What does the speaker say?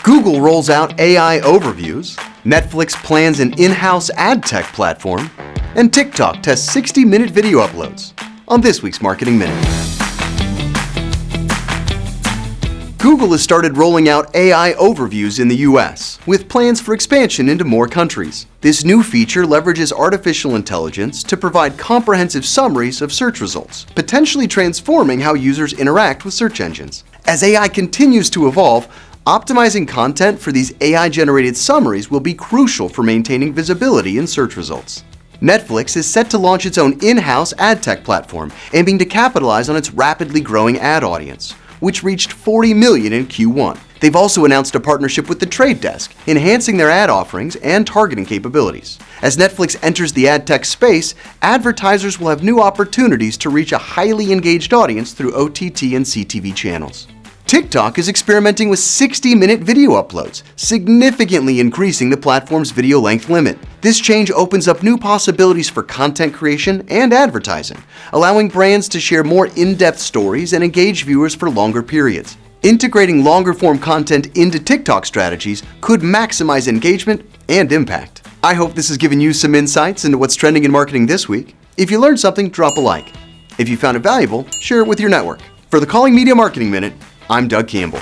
Google rolls out AI overviews, Netflix plans an in-house ad tech platform, and TikTok tests 60-minute video uploads on this week's Marketing Minute. Google has started rolling out AI overviews in the US, with plans for expansion into more countries. This new feature leverages artificial intelligence to provide comprehensive summaries of search results, potentially transforming how users interact with search engines. As AI continues to evolve, optimizing content for these AI-generated summaries will be crucial for maintaining visibility in search results. Netflix is set to launch its own in-house ad tech platform, aiming to capitalize on its rapidly growing ad audience, which reached 40 million in Q1. They've also announced a partnership with The Trade Desk, enhancing their ad offerings and targeting capabilities. As Netflix enters the ad tech space, advertisers will have new opportunities to reach a highly engaged audience through OTT and CTV channels. TikTok is experimenting with 60-minute video uploads, significantly increasing the platform's video length limit. This change opens up new possibilities for content creation and advertising, allowing brands to share more in-depth stories and engage viewers for longer periods. Integrating longer-form content into TikTok strategies could maximize engagement and impact. I hope this has given you some insights into what's trending in marketing this week. If you learned something, drop a like. If you found it valuable, share it with your network. For the Colling Media Marketing Minute, I'm Doug Campbell.